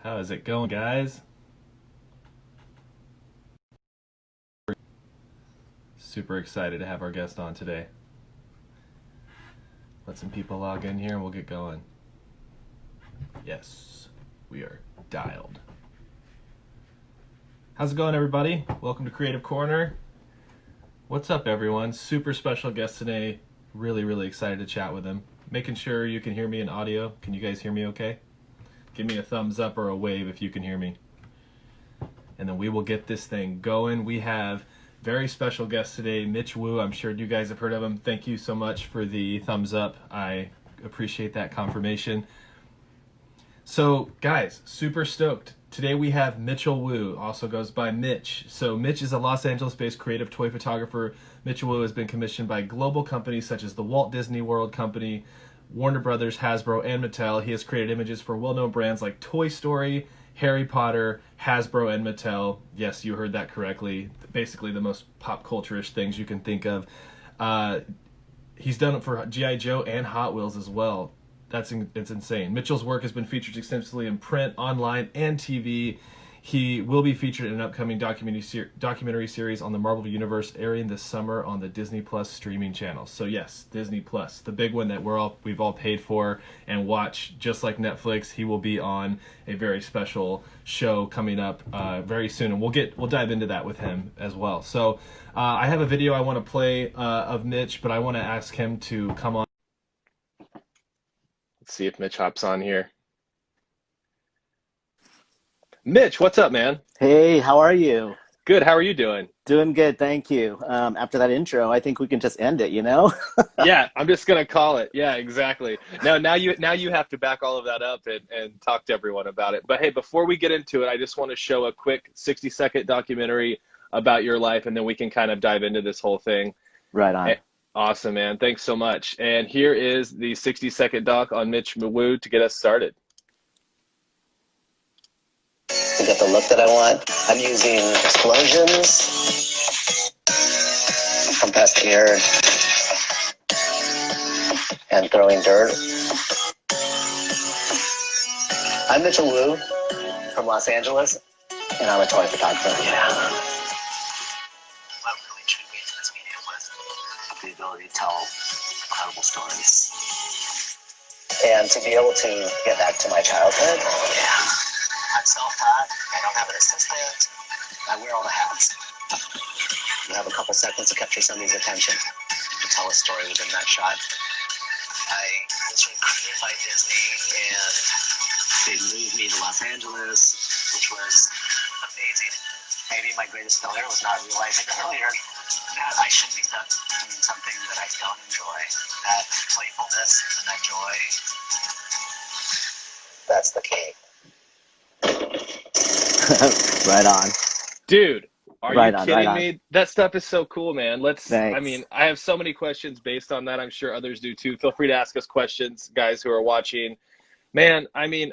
How is it going, guys? Super excited to have our guest on today. Let some people log in here and we'll get going. Yes, we are dialed. How's it going, everybody? Welcome to Creative Corner. What's up, everyone? Super special guest today. Really excited to chat with him. Making sure you can hear me in audio. Can you guys hear me okay? Give me a thumbs up or a wave if you can hear me. And then we will get this thing going. We have very special guest today, Mitch Wu. I'm sure you guys have heard of him. Thank you so much for the thumbs up. I appreciate that confirmation. So, guys, super stoked. Today we have Mitchel Wu, also goes by Mitch. So Mitch is a Los Angeles-based creative toy photographer. Mitchel Wu has been commissioned by global companies such as the Walt Disney World Company, Warner Brothers, Hasbro, and Mattel. He has created images for well-known brands like Toy Story, Harry Potter, Hasbro, and Mattel. Yes, you heard that correctly. Basically the most pop culture-ish things you can think of. He's done it for G.I. Joe and Hot Wheels as well. It's insane. Mitchell's work has been featured extensively in print, online, and TV. He will be featured in an upcoming documentary series on the Marvel Universe airing this summer on the Disney Plus streaming channel. So yes, Disney Plus, the big one that we've all paid for and watch, just like Netflix. He will be on a very special show coming up very soon, and we'll dive into that with him as well. So I have a video I want to play of Mitch, but I want to ask him to come on. Let's see if Mitch hops on here. Mitch, what's up, man? Hey, how are you? Good. How are you doing? Doing good, thank you. After that intro, I think we can just end it, you know? Yeah, I'm just gonna call it. Yeah, exactly. Now you have to back all of that up and talk to everyone about it. But hey, before we get into it, I just want to show a quick 60-second documentary about your life, and then we can kind of dive into this whole thing. Right on. Hey, awesome, man. Thanks so much. And here is the 60-second doc on Mitch Wu to get us started. To get the look that I want, I'm using explosions, compressed air, and throwing dirt. I'm Mitchel Wu from Los Angeles, and I'm a toy photographer. Yeah. What really drew me into this medium was the ability to tell incredible stories. And to be able to get back to my childhood. Yeah. I'm self-taught. I don't have an assistant. I wear all the hats. You have a couple seconds to capture somebody's attention, to tell a story within that shot. I was recruited by Disney, and they moved me to Los Angeles, which was amazing. Maybe my greatest failure was not realizing earlier that I should be doing something that I don't enjoy. That playfulness and that joy, that's the key. Right on. Dude, are Right you on, kidding right me? That stuff is so cool, man. Thanks. I mean, I have so many questions based on that. I'm sure others do too. Feel free to ask us questions, guys who are watching. Man, I mean,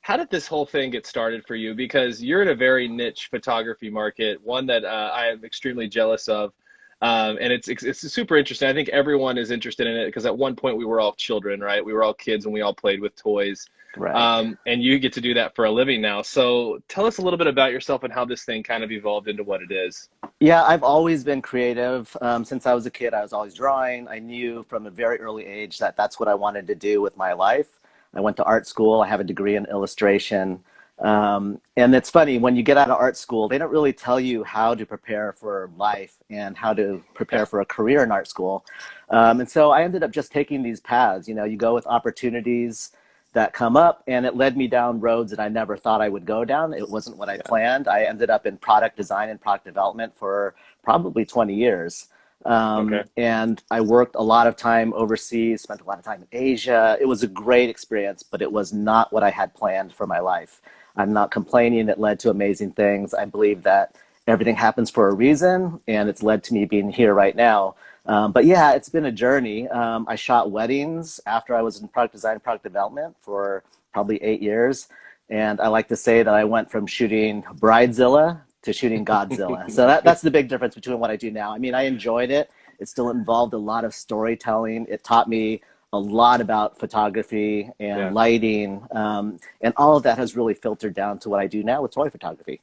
how did this whole thing get started for you? Because you're in a very niche photography market, one that I am extremely jealous of. And it's super interesting. I think everyone is interested in it because at one point we were all children, right? We were all kids and we all played with toys. Right. And you get to do that for a living now. So tell us a little bit about yourself and how this thing kind of evolved into what it is. Yeah, I've always been creative. Since I was a kid, I was always drawing. I knew from a very early age that that's what I wanted to do with my life. I went to art school. I have a degree in illustration. And it's funny, when you get out of art school, they don't really tell you how to prepare for life and how to prepare for a career in art school. And so I ended up just taking these paths. You know, you go with opportunities that come up, and it led me down roads that I never thought I would go down. It wasn't what I planned. I ended up in product design and product development for probably 20 years. And I worked a lot of time overseas, spent a lot of time in Asia. It was a great experience, but it was not what I had planned for my life. I'm not complaining. It led to amazing things. I believe that everything happens for a reason, and it's led to me being here right now. But yeah, it's been a journey. I shot weddings after I was in product design and product development for probably 8 years. And I like to say that I went from shooting Bridezilla to shooting Godzilla. So that's the big difference between what I do now. I mean, I enjoyed it. It still involved a lot of storytelling. It taught me a lot about photography and lighting, and all of that has really filtered down to what I do now with toy photography.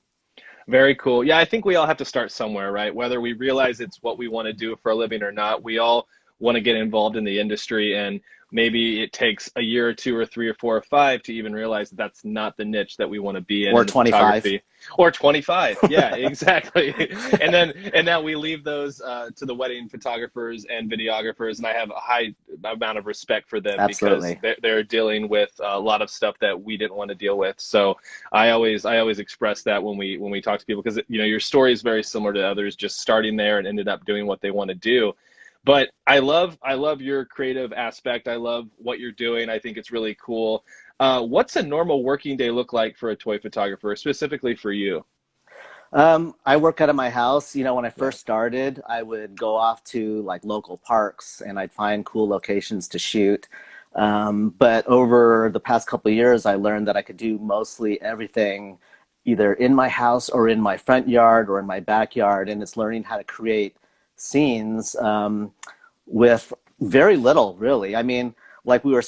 Very cool. Yeah, I think we all have to start somewhere, right? Whether we realize it's what we want to do for a living or not, we all want to get involved in the industry. And maybe it takes a year or two or three or four or five to even realize that that's not the niche that we want to be in. Or 25. Or 25. Yeah, exactly. And then we leave those to the wedding photographers and videographers. And I have a high amount of respect for them. Absolutely. Because they're dealing with a lot of stuff that we didn't want to deal with. So I always express that when we talk to people, because your story is very similar to others, just starting there and ended up doing what they want to do. But I love your creative aspect. I love what you're doing. I think it's really cool. What's a normal working day look like for a toy photographer, specifically for you? I work out of my house. When I first started, I would go off to like local parks and I'd find cool locations to shoot. But over the past couple of years, I learned that I could do mostly everything either in my house or in my front yard or in my backyard. And it's learning how to create scenes with very little, really. I mean, like we were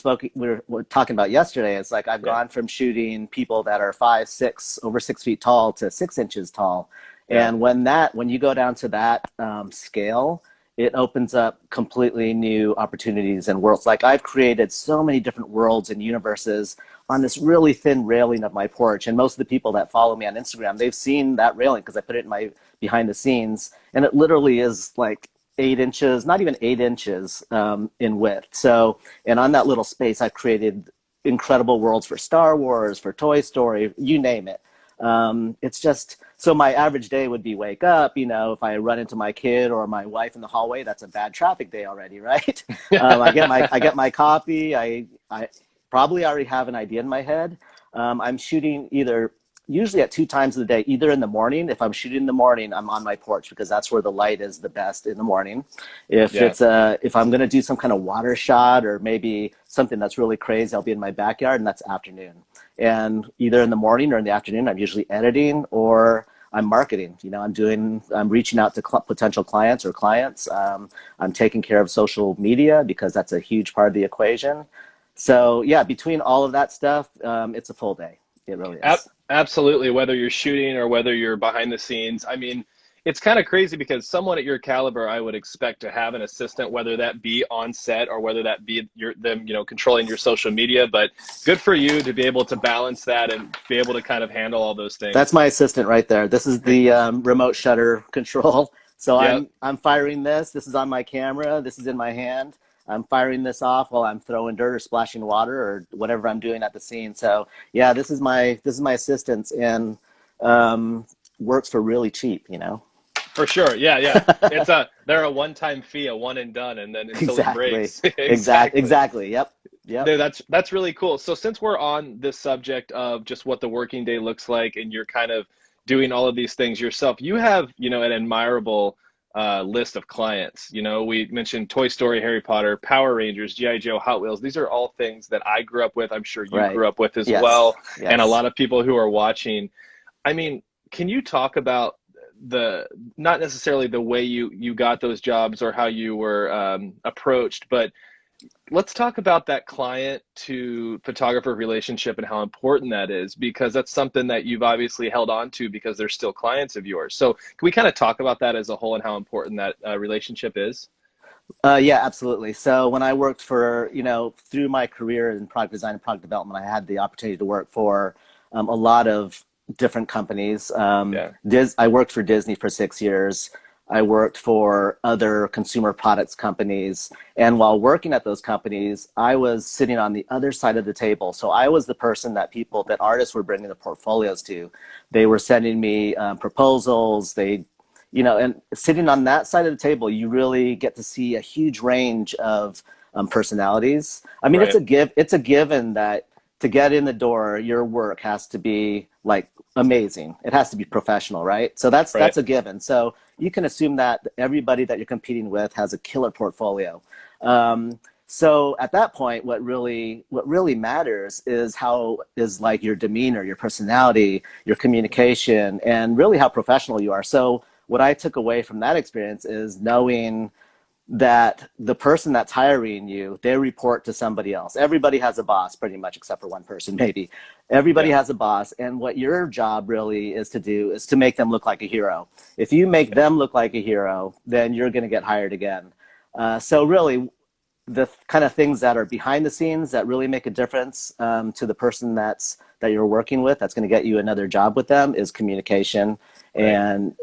talking about yesterday, it's like I've gone from shooting people that are 5, 6, over 6 feet tall to 6 inches tall. And when you go down to that scale, it opens up completely new opportunities and worlds. Like I've created so many different worlds and universes on this really thin railing of my porch. And most of the people that follow me on Instagram, they've seen that railing because I put it in my behind the scenes. And it literally is like 8 inches, not even 8 inches in width. So, and on that little space, I've created incredible worlds for Star Wars, for Toy Story, you name it. It's just, so my average day would be wake up, if I run into my kid or my wife in the hallway, that's a bad traffic day already, right? I get my coffee. I probably already have an idea in my head. I'm shooting usually at 2 times of the day, either in the morning. If I'm shooting in the morning, I'm on my porch because that's where the light is the best in the morning. If I'm going to do some kind of water shot or maybe something that's really crazy, I'll be in my backyard, and that's afternoon. And either in the morning or in the afternoon, I'm usually editing or I'm marketing. I'm reaching out to potential clients or clients. I'm taking care of social media because that's a huge part of the equation. So yeah, between all of that stuff, it's a full day. It really is. Absolutely. Whether you're shooting or whether you're behind the scenes. I mean, it's kind of crazy because someone at your caliber, I would expect to have an assistant, whether that be on set or whether that be them controlling your social media. But good for you to be able to balance that and be able to kind of handle all those things. That's my assistant right there. This is the remote shutter control. So I'm firing this. This is on my camera. This is in my hand. I'm firing this off while I'm throwing dirt or splashing water or whatever I'm doing at the scene. So yeah, this is my assistant, and works for really cheap, For sure. Yeah. They're a one-time fee, a one and done, and then until it breaks. Exactly. Yep. No, that's really cool. So since we're on this subject of just what the working day looks like, and you're kind of doing all of these things yourself, you have, an admirable list of clients. We mentioned Toy Story, Harry Potter, Power Rangers, G.I. Joe, Hot Wheels. These are all things that I grew up with. I'm sure you grew up with as well. Yes. And a lot of people who are watching. I mean, can you talk about not necessarily the way you got those jobs or how you were approached, but let's talk about that client to photographer relationship and how important that is, because that's something that you've obviously held on to because they're still clients of yours. So can we kind of talk about that as a whole and how important that relationship is? Yeah, absolutely. So when I worked for, through my career in product design and product development, I had the opportunity to work for a lot of different companies. I worked for Disney for 6 years. I worked for other consumer products companies. And while working at those companies, I was sitting on the other side of the table. So I was the person that artists were bringing the portfolios to. They were sending me proposals. And sitting on that side of the table, you really get to see a huge range of personalities. I mean, it's a given that to get in the door, your work has to be like amazing. It has to be professional, right? So that's a given. So you can assume that everybody that you're competing with has a killer portfolio. So at that point, what really matters is like your demeanor, your personality, your communication, and really how professional you are. So what I took away from that experience is knowing that the person that's hiring you, they report to somebody else. Everybody has a boss pretty much, except for one person, maybe. Everybody has a boss. And what your job really is to do is to make them look like a hero. If you make them look like a hero, then you're going to get hired again. So really, the kind of things that are behind the scenes that really make a difference to the person that you're working with, that's going to get you another job with them, is communication. Right.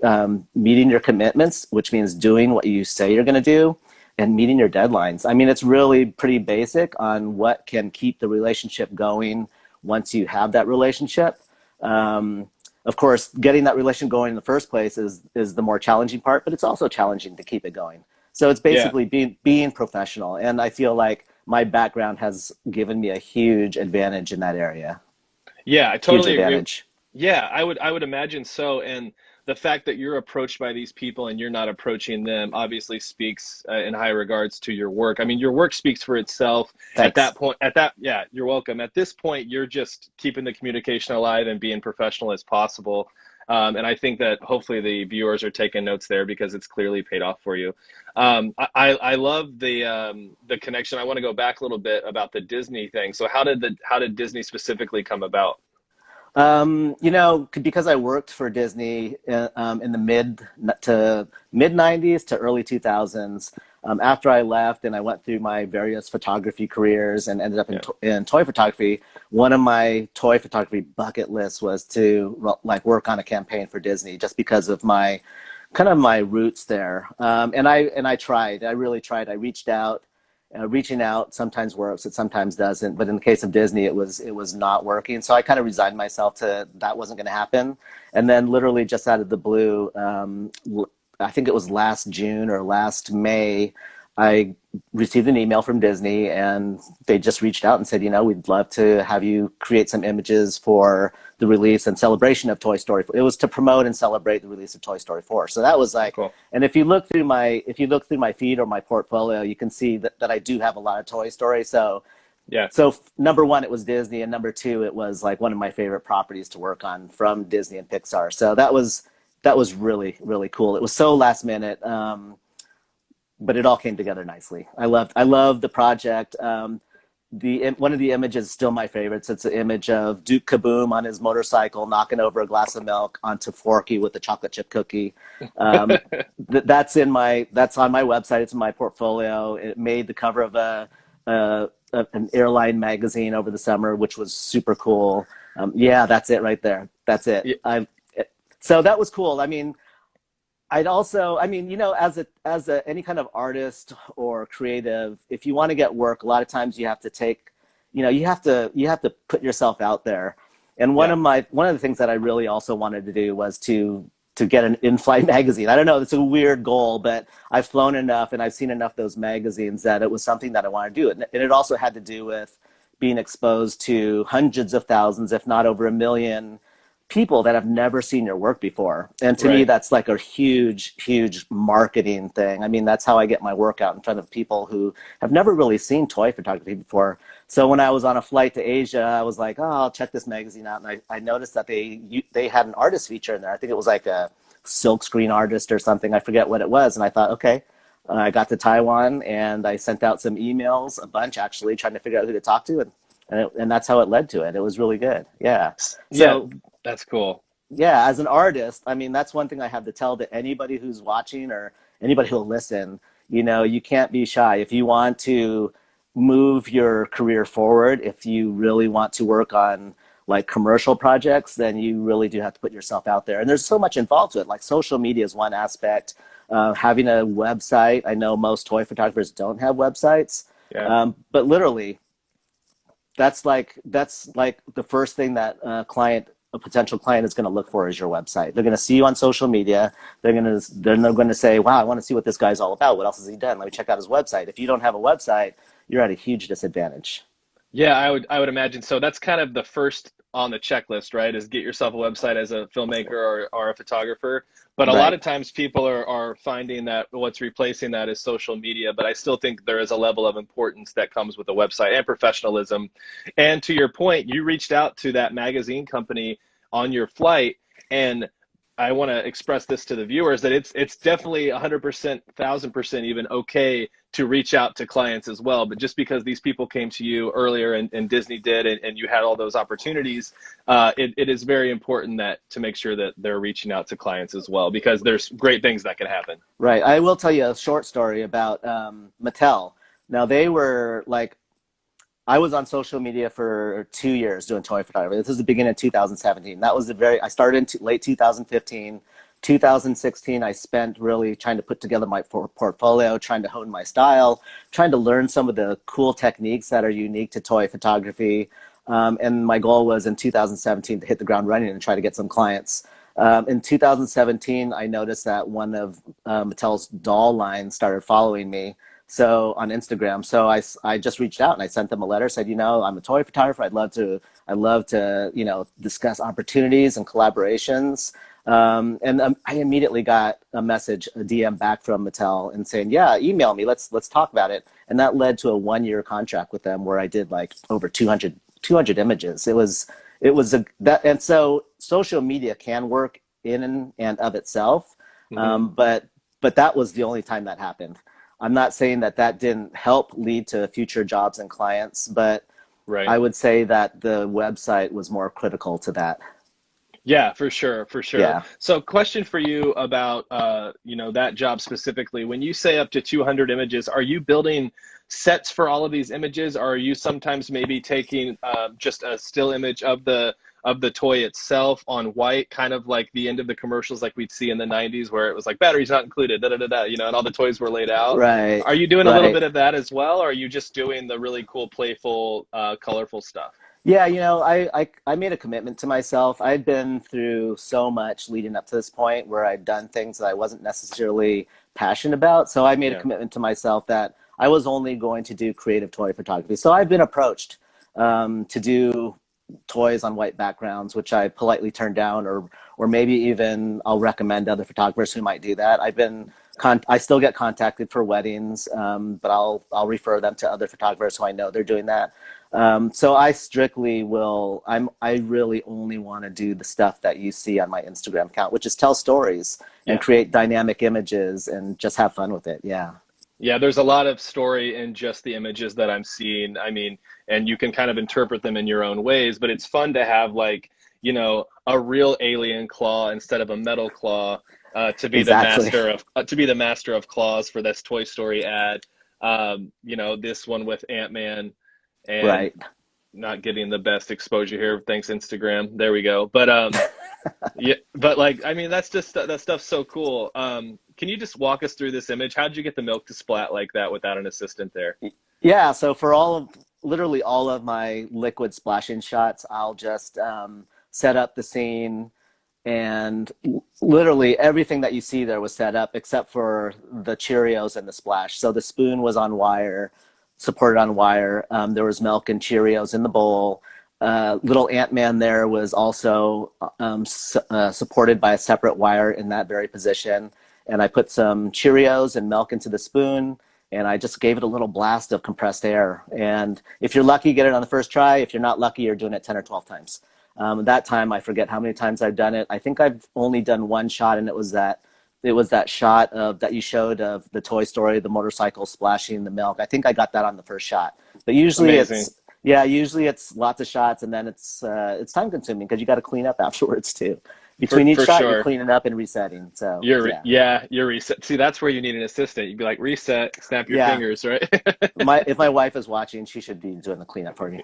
And meeting your commitments, which means doing what you say you're going to do, and meeting your deadlines. I mean, it's really pretty basic on what can keep the relationship going once you have that relationship. Of course, getting that relationship going in the first place is the more challenging part, but it's also challenging to keep it going. So it's basically being professional. And I feel like my background has given me a huge advantage in that area. Yeah, I totally agree. Advantage. Yeah, I would imagine so. And the fact that you're approached by these people and you're not approaching them obviously speaks in high regards to your work. I mean, your work speaks for itself. Thanks. Yeah, you're welcome. At this point, you're just keeping the communication alive and being professional as possible. And I think that hopefully the viewers are taking notes there, because it's clearly paid off for you. I love the connection. I want to go back a little bit about the Disney thing. So how did Disney specifically come about? Because I worked for Disney in the mid 90s to early 2000s. After I left and I went through my various photography careers and ended up in toy photography, one of my toy photography bucket lists was to work on a campaign for Disney, just because of my roots there. And I tried. I really tried. I reached out. Reaching out sometimes works, it sometimes doesn't. But in the case of Disney, it was not working. So I kind of resigned myself to that wasn't going to happen. And then literally just out of the blue, I think it was last June or last May, I received an email from Disney, and they just reached out and said, we'd love to have you create some images for the release and celebration of Toy Story 4. It was to promote and celebrate the release of Toy Story 4. So that was like, cool. And if you look through my feed or my portfolio, you can see that I do have a lot of Toy Story. So yeah. So number one, it was Disney, and number two, it was like one of my favorite properties to work on from Disney and Pixar. So that was really, really cool. It was so last minute. But it all came together nicely. I loved the project. One of the images is still my favorites. It's an image of Duke Kaboom on his motorcycle knocking over a glass of milk onto Forky with a chocolate chip cookie. That's on my website. It's in my portfolio. It made the cover of an airline magazine over the summer, which was super cool. That's it right there. That's it. Yeah. So that was cool. I mean, I'd also, as any kind of artist or creative, if you want to get work, a lot of times you have to take, you have to put yourself out there. And one of the things that I really also wanted to do was to get an in-flight magazine. I don't know, it's a weird goal, but I've flown enough and I've seen enough of those magazines that it was something that I wanted to do. And it also had to do with being exposed to hundreds of thousands, if not over 1 million people that have never seen your work before. And to me, that's like a huge, huge marketing thing. I mean, that's how I get my work out in front of people who have never really seen toy photography before. So when I was on a flight to Asia, I was like, I'll check this magazine out. And I noticed that they had an artist feature in there. I think it was like a silk screen artist or something. I forget what it was. And I thought, okay. I got to Taiwan and I sent out some emails, a bunch actually, trying to figure out who to talk to. And that's how it led to it. It was really good. Yeah. So that's cool. Yeah. As an artist, I mean, that's one thing I have to tell to anybody who's watching or anybody who'll listen. You can't be shy. If you want to move your career forward, if you really want to work on like commercial projects, then you really do have to put yourself out there. And there's so much involved to it. Like social media is one aspect. Having a website. I know most toy photographers don't have websites. Yeah. But literally, that's like the first thing that a potential client is going to look for is your website. They're going to see you on social media. They're going to say, wow, I want to see what this guy's all about. What else has he done? Let me check out his website. If you don't have a website, you're at a huge disadvantage. Yeah, I would imagine so. That's kind of the first on the checklist, right? Is get yourself a website as a filmmaker or a photographer. But a lot of times people are finding that what's replacing that is social media. But I still think there is a level of importance that comes with a website and professionalism. And to your point, you reached out to that magazine company on your flight, and I want to express this to the viewers that it's definitely 100%, 1000% even okay to reach out to clients as well. But just because these people came to you earlier and Disney did, and you had all those opportunities, it is very important to make sure that they're reaching out to clients as well, because there's great things that can happen. Right. I will tell you a short story about Mattel. Now, they were like, I was on social media for 2 years doing toy photography. This is the beginning of 2017. That was I started in late 2015. 2016, I spent really trying to put together my portfolio, trying to hone my style, trying to learn some of the cool techniques that are unique to toy photography. And my goal was in 2017 to hit the ground running and try to get some clients. In 2017, I noticed that one of Mattel's doll lines started following me. So on Instagram, so I just reached out and I sent them a letter, said, I'm a toy photographer. I'd love to, discuss opportunities and collaborations. And I immediately got a message, a DM back from Mattel and saying, yeah, email me. Let's talk about it. And that led to a 1-year contract with them where I did like over 200 images. And so social media can work in and of itself. Mm-hmm. But that was the only time that happened. I'm not saying that didn't help lead to future jobs and clients, but Right. I would say that the website was more critical to that. Yeah, for sure. Yeah. So question for you about, that job specifically. When you say up to 200 images, are you building sets for all of these images? Or are you sometimes maybe taking just a still image of the toy itself on white, kind of like the end of the commercials like we'd see in the 90s where it was like batteries not included, and all the toys were laid out? Right. Are you doing a little bit of that as well? Or are you just doing the really cool, playful, colorful stuff? Yeah, I made a commitment to myself. I'd been through so much leading up to this point where I'd done things that I wasn't necessarily passionate about. So I made a commitment to myself that I was only going to do creative toy photography. So I've been approached to do toys on white backgrounds, which I politely turned down, or maybe even I'll recommend other photographers who might do that. I still get contacted for weddings, but I'll refer them to other photographers who I know they're doing that. So I strictly I really only want to do the stuff that you see on my Instagram account, which is tell stories and create dynamic images and just have fun with it. Yeah. Yeah, there's a lot of story in just the images that I'm seeing. I mean, and you can kind of interpret them in your own ways, but it's fun to have a real alien claw instead of a metal claw, to be the master of claws for this Toy Story ad. This one with Ant-Man, and not getting the best exposure here. Thanks, Instagram. There we go. But yeah, but that stuff's so cool. Can you just walk us through this image? How did you get the milk to splat like that without an assistant there? Yeah, so for literally all of my liquid splashing shots, I'll just set up the scene, and literally everything that you see there was set up except for the Cheerios and the splash. So the spoon was on wire, supported on wire. There was milk and Cheerios in the bowl. Little Ant-Man there was also supported by a separate wire in that very position. And I put some Cheerios and milk into the spoon, and I just gave it a little blast of compressed air. And if you're lucky, get it on the first try. If you're not lucky, you're doing it 10 or 12 times. That time, I forget how many times I've done it. I think I've only done one shot, and it was that shot that you showed of the Toy Story, the motorcycle splashing the milk. I think I got that on the first shot. But usually it's lots of shots, and then it's time consuming because you got to clean up afterwards too. Between each shot, you're cleaning up and resetting. So you're reset. See, that's where you need an assistant. You'd be like, reset, snap your fingers, right? If my wife is watching, she should be doing the cleanup for me.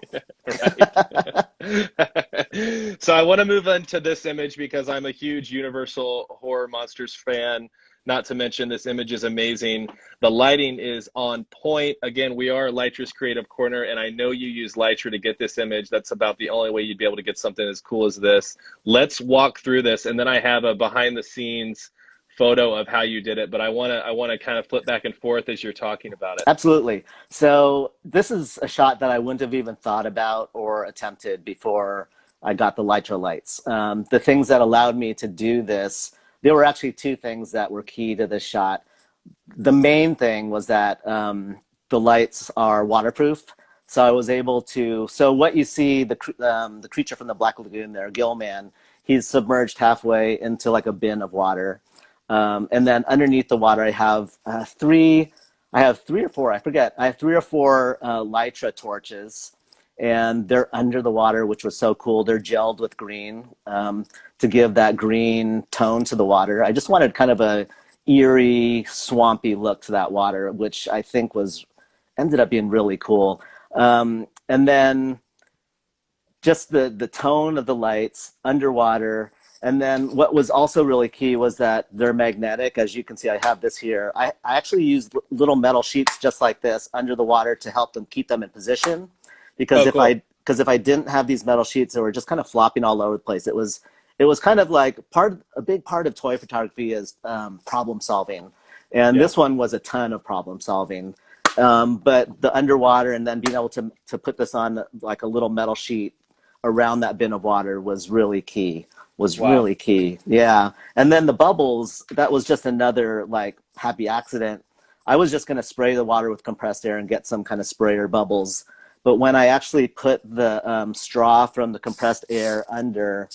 So I want to move into this image because I'm a huge Universal Horror Monsters fan. Not to mention, this image is amazing. The lighting is on point. Again, we are Litra's Creative Corner, and I know you use Litra to get this image. That's about the only way you'd be able to get something as cool as this. Let's walk through this, and then I have a behind-the-scenes photo of how you did it, but I want to kind of flip back and forth as you're talking about it. Absolutely. So this is a shot that I wouldn't have even thought about or attempted before I got the Litra lights. The things that allowed me to do this, there were actually two things that were key to this shot. The main thing was that the lights are waterproof. So I was able to, so what you see, the creature from the Black Lagoon there, Gillman, he's submerged halfway into like a bin of water. And then underneath the water, I have three or four, I forget. I have 3 or 4 Litra torches, and they're under the water, which was so cool. They're gelled with green to give that green tone to the water. I just wanted kind of a eerie, swampy look to that water, which I think ended up being really cool. And then just the tone of the lights underwater. And then what was also really key was that they're magnetic. As you can see, I have this here. I actually used little metal sheets just like this under the water to help them keep them in position. Because if I didn't have these metal sheets that were just kind of flopping all over the place, it was kind of like a big part of toy photography is problem solving. And this one was a ton of problem solving. But the underwater and then being able to put this on like a little metal sheet around that bin of water was really key. Really key. Yeah. And then the bubbles, that was just another like happy accident. I was just going to spray the water with compressed air and get some kind of sprayer bubbles. But when I actually put the straw from the compressed air under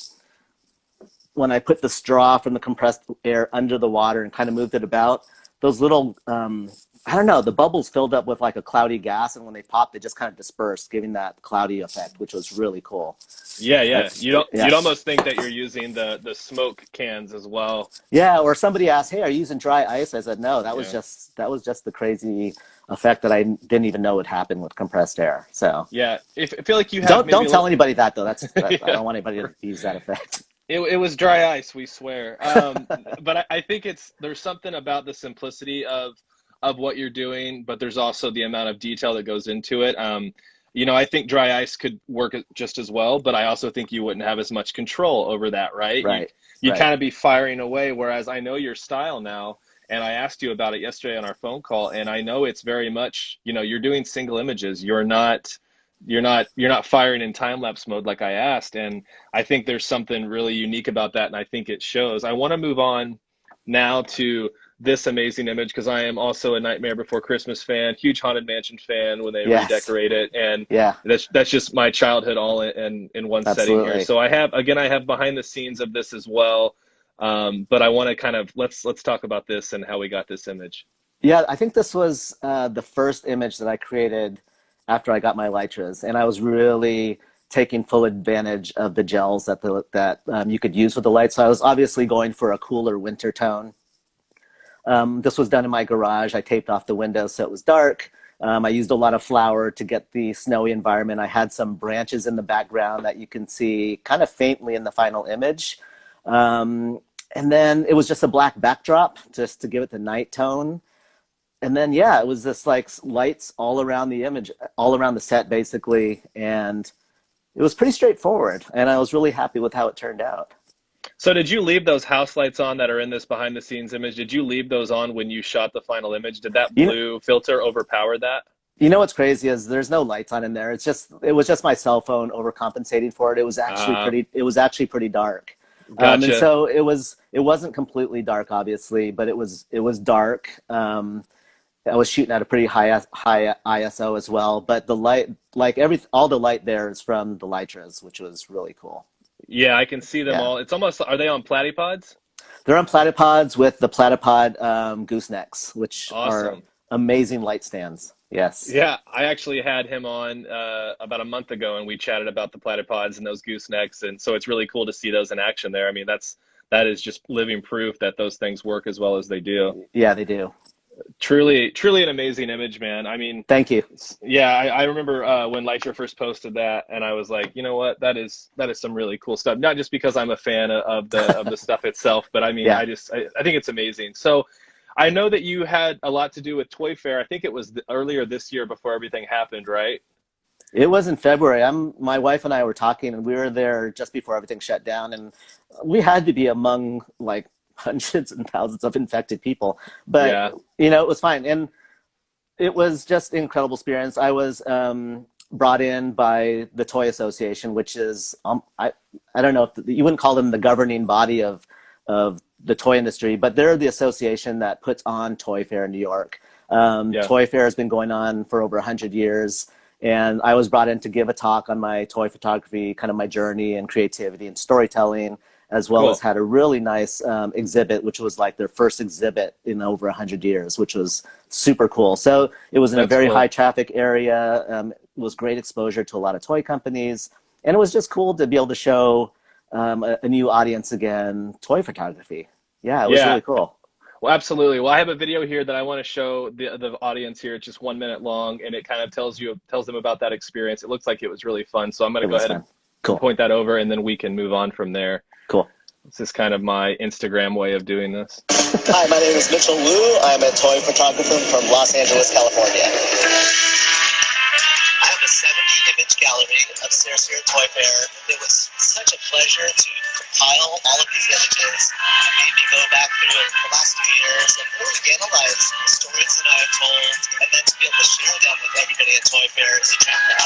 the water and kind of moved it about, those little, I don't know, the bubbles filled up with like a cloudy gas, and when they popped, they just kind of dispersed, giving that cloudy effect, which was really cool. Yeah. You'd almost think that you're using the smoke cans as well. Yeah, or somebody asked, "Hey, are you using dry ice?" I said, "No, that was just the crazy effect that I didn't even know would happen with compressed air." So yeah, I feel like you have. Don't tell anybody that though. I don't want anybody to use that effect. It was dry ice, we swear. But I think there's something about the simplicity of what you're doing, but there's also the amount of detail that goes into it. I think dry ice could work just as well, but I also think you wouldn't have as much control over that, right? Right. You'd kind of be firing away, whereas I know your style now, and I asked you about it yesterday on our phone call, and I know it's very much, you're doing single images. You're not firing in time-lapse mode like I asked, and I think there's something really unique about that, and I think it shows. I want to move on now to this amazing image, because I am also a Nightmare Before Christmas fan, huge Haunted Mansion fan when they redecorate it, and that's just my childhood all in one setting here. So I have behind the scenes of this as well, but I want to kind of let's talk about this and how we got this image. Yeah, I think this was the first image that I created after I got my Litras, and I was really taking full advantage of the gels that you could use with the lights. So I was obviously going for a cooler winter tone. This was done in my garage. I taped off the windows so it was dark. I used a lot of flour to get the snowy environment. I had some branches in the background that you can see kind of faintly in the final image. And then it was just a black backdrop just to give it the night tone. And then, it was just like lights all around the image, all around the set basically. And it was pretty straightforward. And I was really happy with how it turned out. So did you leave those house lights on that are in this behind the scenes image? Did you leave those on when you shot the final image? Did that blue filter overpower that? You know what's crazy is there's no lights on in there. It was just my cell phone overcompensating for it. It was actually pretty dark. Gotcha. And so it wasn't completely dark, obviously, but it was dark. I was shooting at a pretty high ISO as well, but the light, all the light there is from the Litras, which was really cool. Yeah, I can see them all. It's almost, are they on platypods? They're on platypods with the platypod goosenecks, which are amazing light stands. Yes. Yeah, I actually had him on about a month ago, and we chatted about the platypods and those goosenecks, and so it's really cool to see those in action there. I mean, that is just living proof that those things work as well as they do. Yeah, they do. Truly an amazing image, man. I mean, thank you. Yeah, I remember when Litra first posted that, and I was like, you know what, that is some really cool stuff. Not just because I'm a fan of the stuff itself, but I mean, I think it's amazing. So I know that you had a lot to do with Toy Fair. I think it was earlier this year before everything happened, right? It was in February. My wife and I were talking, and we were there just before everything shut down, and we had to be among like hundreds and thousands of infected people, but it was fine, and it was just an incredible experience. I was brought in by the Toy Association, which is I don't know if you wouldn't call them the governing body of the toy industry, but they're the association that puts on Toy Fair in New York. Toy Fair has been going on for over 100 years, and I was brought in to give a talk on my toy photography, kind of my journey and creativity and storytelling. as well Cool. as had a really nice exhibit, which was like their first exhibit in over 100 years, which was super cool. So it was in a That's very cool. high traffic area. It was great exposure to a lot of toy companies. And it was just cool to be able to show a new audience again, toy photography. Yeah, it was Yeah. really cool. Well, absolutely. Well, I have a video here that I want to show the audience here. It's just 1 minute long, and it kind of tells them about that experience. It looks like it was really fun. So I'm going It to go was ahead fun. and Cool. point that over, and then we can move on from there. Cool. This is kind of my Instagram way of doing this. Hi, my name is Mitchel Wu. I'm a toy photographer from Los Angeles, California. I have a 70-image gallery upstairs here at Toy Fair. It was such a pleasure to compile all of these images. It made me go back through the last 2 years and really analyze the stories that I've told, and then to be able to share them with everybody at Toy Fair is a challenge.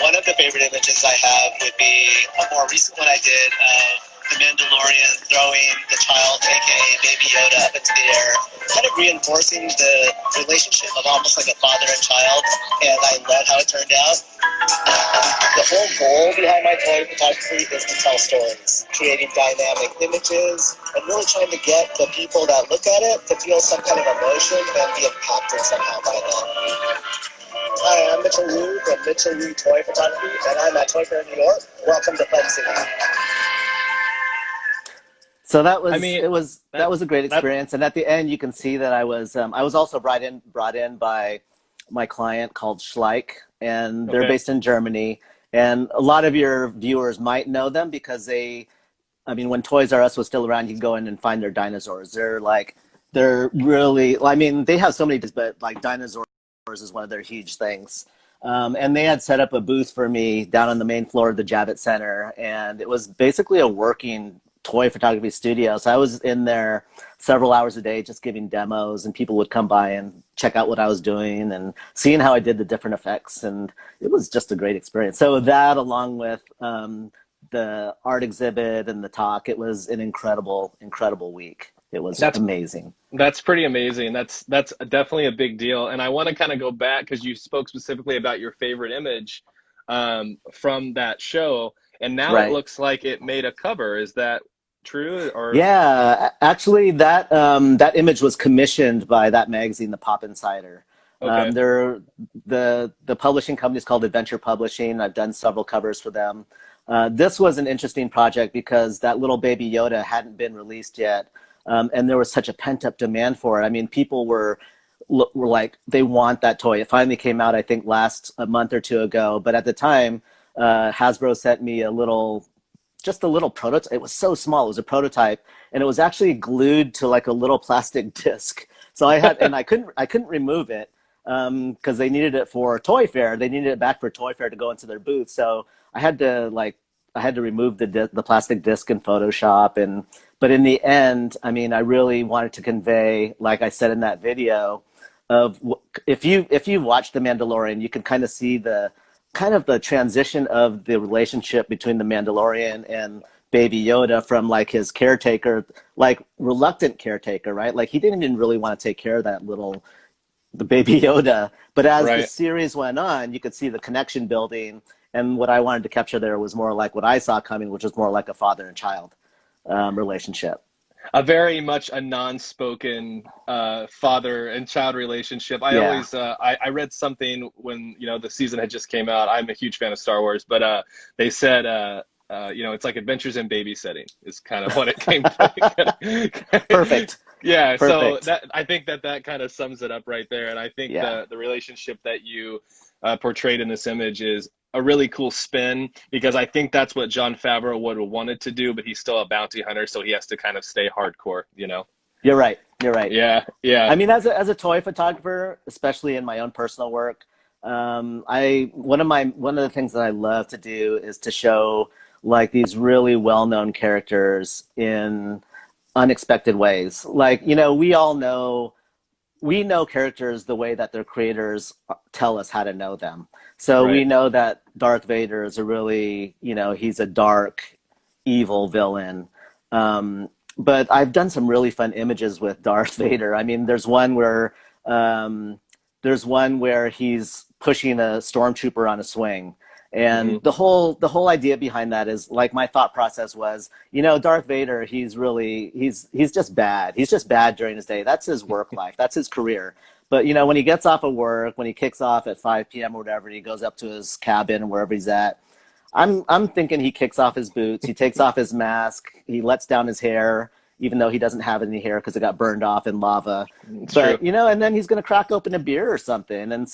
One of the favorite images I have would be a more recent one I did of the Mandalorian throwing the child, aka Baby Yoda, up into the air, kind of reinforcing the relationship of almost like a father and child, and I love how it turned out. The whole goal behind my toy photography is to tell stories, creating dynamic images, and really trying to get the people that look at it to feel some kind of emotion and be impacted somehow by that. Hi, I'm Mitchel Wu from Mitchel Wu Toy Photography, and I'm at Toy Fair, New York. Welcome to Fun City. So that was that was a great experience, and at the end you can see that I was also brought in by my client called Schleich, and they're based in Germany, and a lot of your viewers might know them because when Toys R Us was still around, you can go in and find their dinosaurs. They're really, I mean, they have so many, but like dinosaurs is one of their huge things. And they had set up a booth for me down on the main floor of the Javits Center, and it was basically a working toy photography studio. So I was in there several hours a day just giving demos, and people would come by and check out what I was doing and seeing how I did the different effects, and it was just a great experience. So that, along with the art exhibit and the talk, it was an incredible week. It was amazing. That's pretty amazing. That's definitely a big deal. And I want to kind of go back because you spoke specifically about your favorite image from that show, and now it looks like it made a cover. Is that true? Or yeah, actually, that image was commissioned by that magazine, the Pop Insider. Okay. The publishing company is called Adventure Publishing. I've done several covers for them. This was an interesting project because that little Baby Yoda hadn't been released yet. And there was such a pent-up demand for it. I mean, people were like, they want that toy. It finally came out, I think, a month or two ago. But at the time, Hasbro sent me just a little prototype. It was so small. It was a prototype, and it was actually glued to like a little plastic disc. So I couldn't remove it because they needed it for Toy Fair. They needed it back for Toy Fair to go into their booth. So I had to remove the plastic disc in Photoshop. But in the end, I mean, I really wanted to convey, like I said in that video, if you watch The Mandalorian, you can kind of see the transition of the relationship between the Mandalorian and Baby Yoda, from like his caretaker, like reluctant caretaker, right? Like he didn't even really want to take care of the Baby Yoda. But as the series went on, you could see the connection building. And what I wanted to capture there was more like what I saw coming, which was more like a father and child relationship. A very much a non-spoken father and child relationship. I always I read something when the season had just came out. I'm a huge fan of Star Wars, but they said it's like Adventures in Babysitting is kind of what it came from. Perfect. Yeah, Perfect. So I think that kind of sums it up right there. And I think the relationship that you portrayed in this image is a really cool spin, because I think that's what Jon Favreau would have wanted to do, but he's still a bounty hunter, so he has to kind of stay hardcore, You're right. Yeah. I mean, as a toy photographer, especially in my own personal work, one of the things that I love to do is to show like these really well-known characters in unexpected ways. Like, we know characters the way that their creators tell us how to know them. So we know that Darth Vader is he's a dark, evil villain. But I've done some really fun images with Darth Vader. I mean, there's one where he's pushing a stormtrooper on a swing, And the whole idea behind that is, like, my thought process was, Darth Vader, he's just bad. He's just bad during his day. That's his work life. That's his career. But, when he gets off of work, when he kicks off at 5 p.m. or whatever, and he goes up to his cabin, wherever he's at, I'm thinking he kicks off his boots, he takes off his mask, he lets down his hair, even though he doesn't have any hair because it got burned off in lava. But, and then he's going to crack open a beer or something. And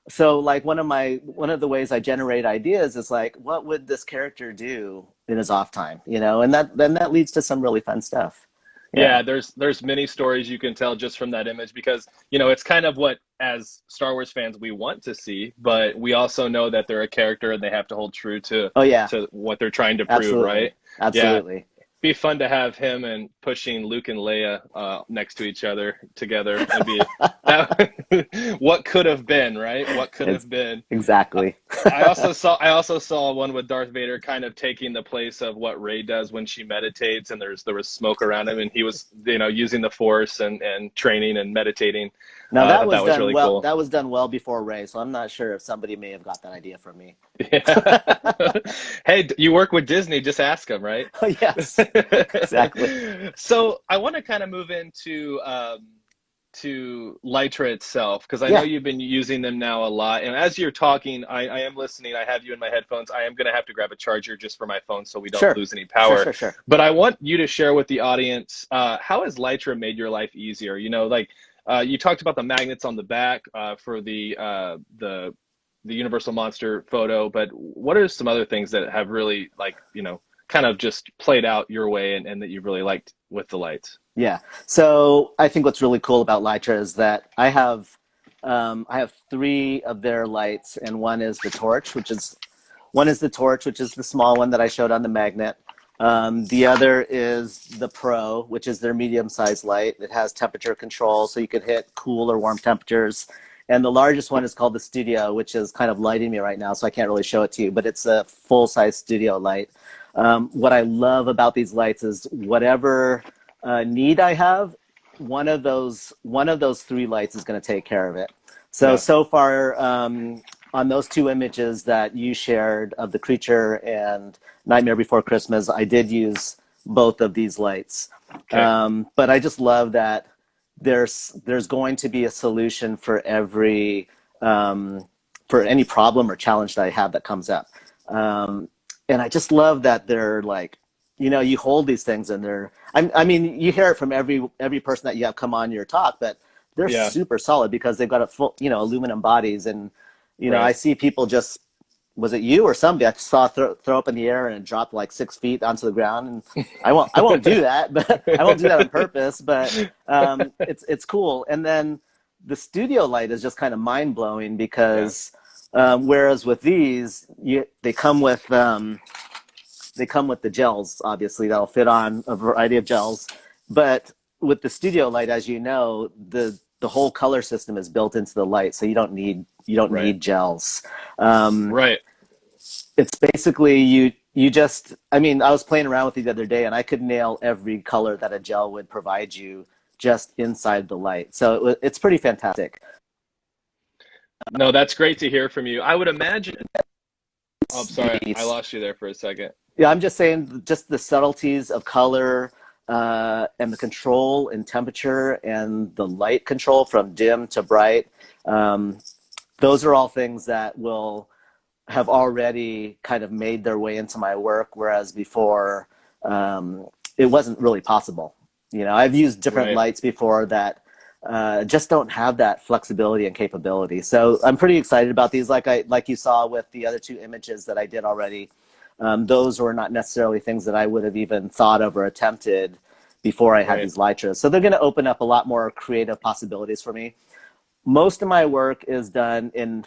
so like one of the ways I generate ideas is like, what would this character do in his off time? And that leads to some really fun stuff. Yeah, there's many stories you can tell just from that image, because it's kind of what, as Star Wars fans, we want to see, but we also know that they're a character and they have to hold true to to what they're trying to prove. Absolutely. Right? Absolutely. Yeah. Be fun to have him and pushing Luke and Leia next to each other together. That'd be what could have been, right? What could have been. Exactly. I also saw one with Darth Vader kind of taking the place of what Rey does when she meditates, and there was smoke around him, and he was using the Force and training and meditating. Now that was done really well. Cool. That was done well before Rey, so I'm not sure if somebody may have got that idea from me. Yeah. Hey, you work with Disney, just ask them, right? Oh, yes, exactly. So I want to kind of move into to Litra itself, because I know you've been using them now a lot. And as you're talking, I am listening. I have you in my headphones. I am going to have to grab a charger just for my phone so we don't lose any power. Sure. But I want you to share with the audience, how has Litra made your life easier? You talked about the magnets on the back for the Universal Monster photo, but what are some other things that have really kind of just played out your way and that you really liked with the lights? Yeah. So I think what's really cool about Litra is that I have 3 of their lights, and one is the torch, which is the small one that I showed on the magnet. The other is the Pro, which is their medium-sized light. It has temperature control, so you could hit cool or warm temperatures. And the largest one is called the Studio, which is kind of lighting me right now, so I can't really show it to you, but it's a full-size studio light. What I love about these lights is whatever need I have, one of those 3 lights is going to take care of it. So far, on those 2 images that you shared of the creature and Nightmare Before Christmas, I did use both of these lights. Okay. But I just love that there's going to be a solution for for any problem or challenge that I have that comes up. And I just love that they're like, you hold these things and I mean, you hear it from every person that you have come on your talk, but they're super solid because they've got a full, aluminum bodies. And, I see people just, was it you or somebody I saw throw up in the air and it dropped like 6 feet onto the ground? And I won't do that, but I won't do that on purpose, but it's cool. And then the studio light is just kind of mind blowing because whereas with these, they come with the gels, obviously that'll fit on a variety of gels, but with the studio light, as you know, the whole color system is built into the light, so you don't need need gels. Right. It's basically you just, I mean, I was playing around with it the other day and I could nail every color that a gel would provide you just inside the light. So it's pretty fantastic. No, that's great to hear from you. I would imagine. Oh, I'm sorry, I lost you there for a second. Yeah, I'm just saying, just the subtleties of color and the control and temperature and the light control from dim to bright. Those are all things that will have already kind of made their way into my work, whereas before it wasn't really possible. I've used different lights before that just don't have that flexibility and capability. So I'm pretty excited about these. Like you saw with the other 2 images that I did already. Those were not necessarily things that I would have even thought of or attempted before I had these Litras. So they're going to open up a lot more creative possibilities for me. Most of my work is done in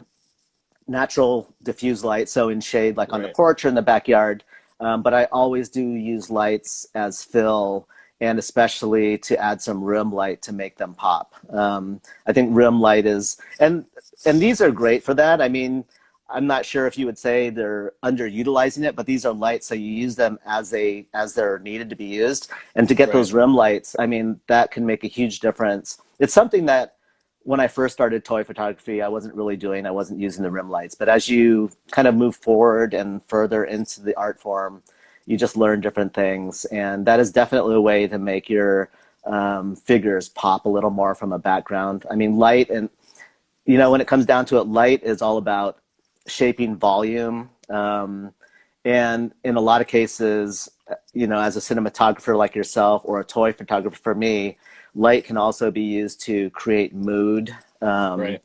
natural diffuse light, so in shade, like on the porch or in the backyard. But I always do use lights as fill, and especially to add some rim light to make them pop. I think rim light is, and these are great for that. I mean, I'm not sure if you would say they're underutilizing it, but these are lights, so you use them as they're needed to be used. And to get those rim lights, I mean, that can make a huge difference. It's something that when I first started toy photography, I wasn't using the rim lights. But as you kind of move forward and further into the art form, you just learn different things. And that is definitely a way to make your figures pop a little more from a background. I mean, light, and, you know, when it comes down to it, light is all about shaping volume. And in a lot of cases, you know, as a cinematographer like yourself or a toy photographer for me, light can also be used to create mood Right.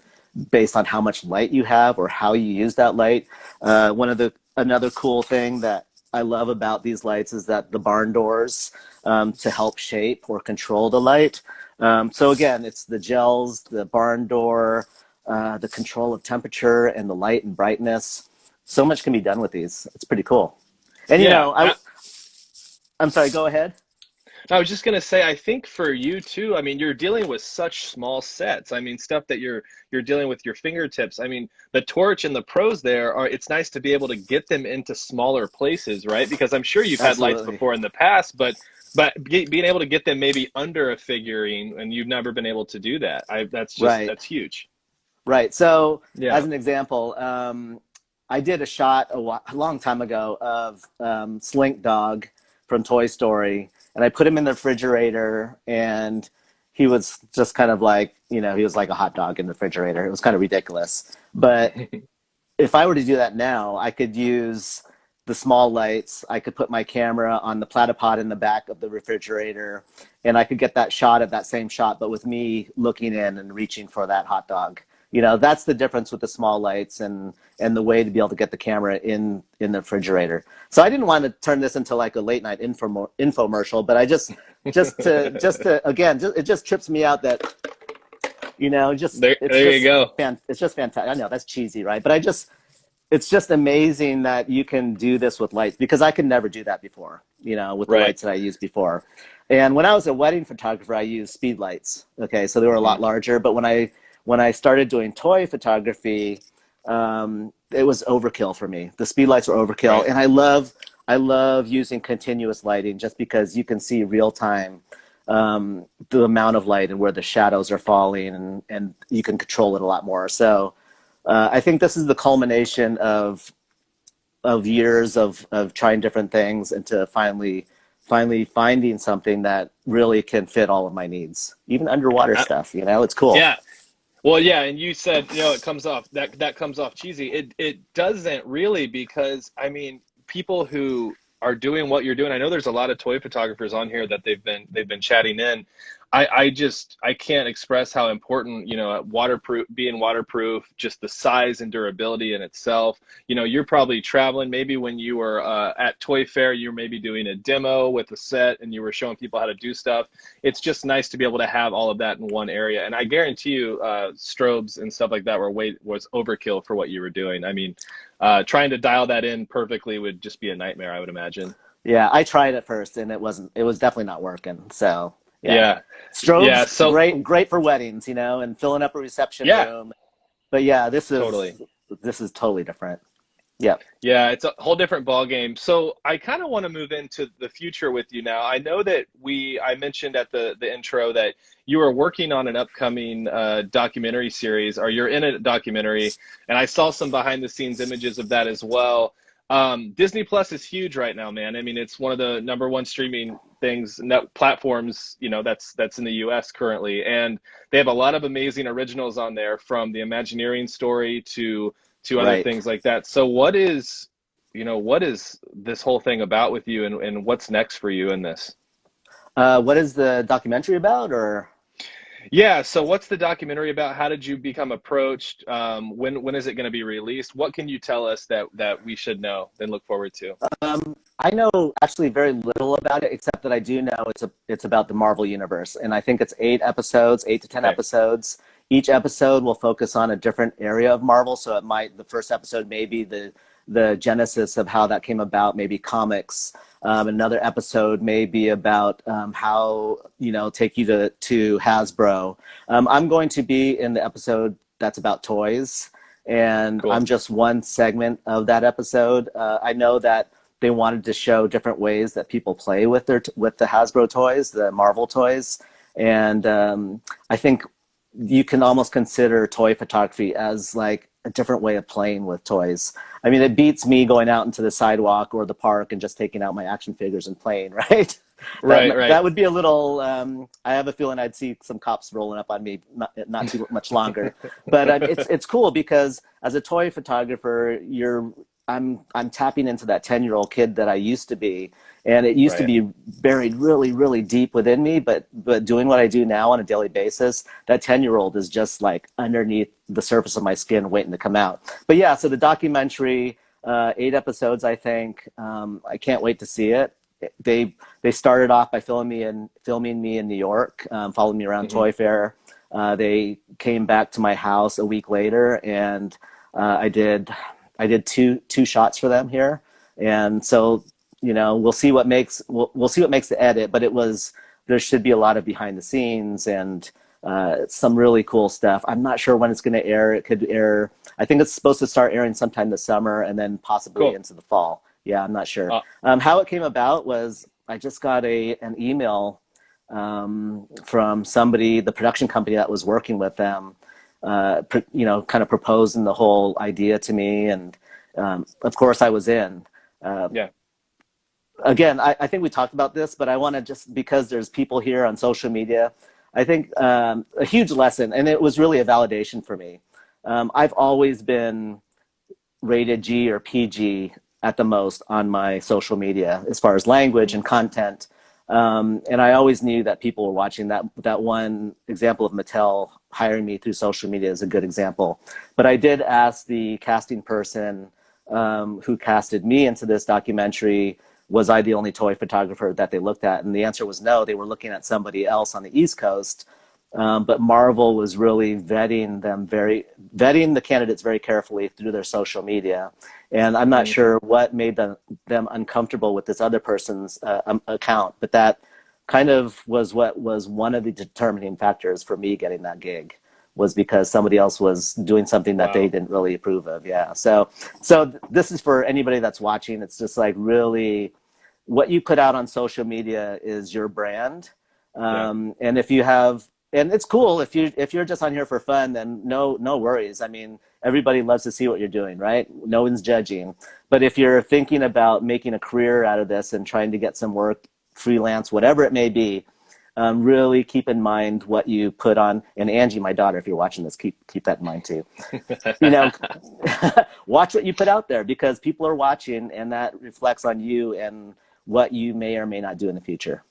based on how much light you have or how you use that light. Another cool thing that I love about these lights is that the barn doors to help shape or control the light. So again, it's the gels, the barn door, the control of temperature and the light and brightness. So much can be done with these. It's pretty cool. And you Yeah. know, I'm sorry, go ahead. I was just gonna say, I think for you too, I mean, you're dealing with such small sets. I mean, stuff that you're dealing with your fingertips. I mean, the torch and the pros there are, it's nice to be able to get them into smaller places, right? Because I'm sure you've had lights Absolutely. before in the past, but being able to get them maybe under a figurine, and you've never been able to do that. Right. That's huge. Right. So, as Yeah. an example, I did a shot a long time ago of Slink Dog from Toy Story, and I put him in the refrigerator, and he was just kind of like, you know, he was like a hot dog in the refrigerator. It was kind of ridiculous. But if I were to do that now, I could use the small lights. I could put my camera on the platypod in the back of the refrigerator, and I could get that shot of that same shot, but with me looking in and reaching for that hot dog. You know, that's the difference with the small lights and the way to be able to get the camera in the refrigerator. So I didn't want to turn this into like a late night infomercial, but I just to again, it just trips me out that, you know, There you go. it's just fantastic. I know that's cheesy, right? But it's just amazing that you can do this with lights, because I could never do that before, you know, with the Right. lights that I used before. And when I was a wedding photographer, I used speed lights. Okay, so they were a lot Mhm. larger. But when I started doing toy photography, it was overkill for me. The speed lights were overkill, Right. and I love using continuous lighting just because you can see real time the amount of light and where the shadows are falling, and you can control it a lot more. So I think this is the culmination of years of trying different things, and to finally finding something that really can fit all of my needs, even underwater Uh, stuff. You know, it's cool. yeah. Well, yeah, and you said, you know, it comes off that comes off cheesy. It doesn't really, because I mean, people who are doing what you're doing, I know there's a lot of toy photographers on here that they've been chatting in. I can't express how important, you know, being waterproof, just the size and durability in itself. You know, you're probably traveling. Maybe when you were at Toy Fair, you were maybe doing a demo with a set, and you were showing people how to do stuff. It's just nice to be able to have all of that in one area. And I guarantee you, strobes and stuff like that was overkill for what you were doing. I mean, trying to dial that in perfectly would just be a nightmare, I would imagine. Yeah, I tried it first, and it was definitely not working. So yeah, Yeah, yeah. strobes So great for weddings, you know, and filling up a reception yeah, room. But yeah, totally. this is totally different. Yep. Yeah, it's a whole different ball game. So I kind of want to move into the future with you now. I know that I mentioned at the intro that you are working on an upcoming documentary series, or you're in a documentary, and I saw some behind the scenes images of that as well. Disney Plus is huge right now, man. I mean, it's one of the number one streaming things, net platforms, you know, that's in the US currently. And they have a lot of amazing originals on there, from the Imagineering story to other Right. things like that. So what is this whole thing about with you, and what's next for you in this? What is the documentary about? Or Yeah, so what's the documentary about? How did you become approached? When is it going to be released? What can you tell us that we should know and look forward to? I know actually very little about it, except that I do know it's about the Marvel universe, and I think it's 8 episodes, 8 to 10 Okay. episodes. Each episode will focus on a different area of Marvel. So the first episode may be the genesis of how that came about, maybe comics. Another episode may be about how, you know, take you to Hasbro. I'm going to be in the episode that's about toys, and I'm Cool. just one segment of that episode. I know that they wanted to show different ways that people play with with the Hasbro toys, the Marvel toys, and I think you can almost consider toy photography as like a different way of playing with toys. I mean, it beats me going out into the sidewalk or the park and just taking out my action figures and playing, right? Right. That would be a little, I have a feeling I'd see some cops rolling up on me not too much longer. But it's cool because as a toy photographer, I'm tapping into that 10-year-old kid that I used to be. And it used to be buried really, really deep within me. But doing what I do now on a daily basis, that 10-year-old is just like underneath the surface of my skin waiting to come out. But yeah, so the documentary, 8 episodes, I think. I can't wait to see it. They started off by filming me in New York, following me around Toy Fair. They came back to my house a week later, and I did two shots for them here. And so, you know, we'll see what makes the edit, but there should be a lot of behind the scenes and some really cool stuff. I'm not sure when it's going to air. It could air, I think it's supposed to start airing sometime this summer and then possibly into the fall. Yeah, I'm not sure. How it came about was I just got an email from somebody, the production company that was working with them, you know, kind of proposing the whole idea to me. And of course I was in. Again, I think we talked about this, but I want to just, because there's people here on social media, I think a huge lesson, and it was really a validation for me. I've always been rated G or PG at the most on my social media as far as language and content. And I always knew that people were watching. That one example of Mattel hiring me through social media is a good example. But I did ask the casting person who casted me into this documentary, was I the only toy photographer that they looked at? And the answer was no. They were looking at somebody else on the East Coast. But Marvel was really vetting the candidates very carefully through their social media. And I'm not sure what made them uncomfortable with this other person's account, but that kind of was what was one of the determining factors for me getting that gig, was because somebody else was doing something that they didn't really approve of. Yeah. So this is for anybody that's watching. It's just like, really what you put out on social media is your brand. And if you have, and it's cool if you're just on here for fun, then no worries. I mean, everybody loves to see what you're doing, right? No one's judging. But if you're thinking about making a career out of this and trying to get some work, freelance, whatever it may be, really keep in mind what you put on. And Angie, my daughter, if you're watching this, keep that in mind too. You know, watch what you put out there, because people are watching, and that reflects on you and what you may or may not do in the future.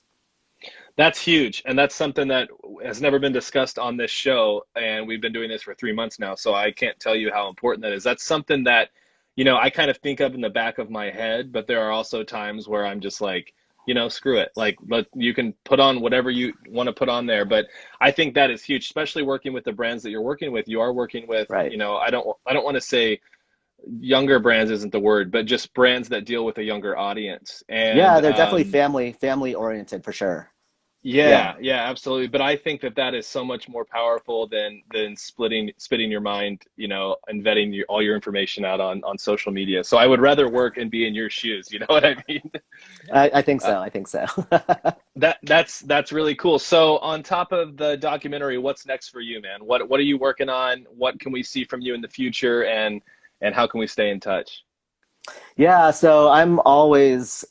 That's huge. And that's something that has never been discussed on this show. And we've been doing this for 3 months now. So I can't tell you how important that is. That's something that, you know, I kind of think of in the back of my head, but there are also times where I'm just like, you know, screw it. Like, you can put on whatever you want to put on there. But I think that is huge, especially working with the brands that you're working with. You are working with, you know, I don't want to say younger brands isn't the word, but just brands that deal with a younger audience. And yeah, they're definitely family oriented for sure. Yeah, absolutely. But I think that is so much more powerful than spitting your mind, you know, and vetting all your information out on social media. So I would rather work and be in your shoes. You know what I mean? I think so. I think so. That's really cool. So on top of the documentary, what's next for you, man? What are you working on? What can we see from you in the future, and how can we stay in touch? Yeah, so I'm always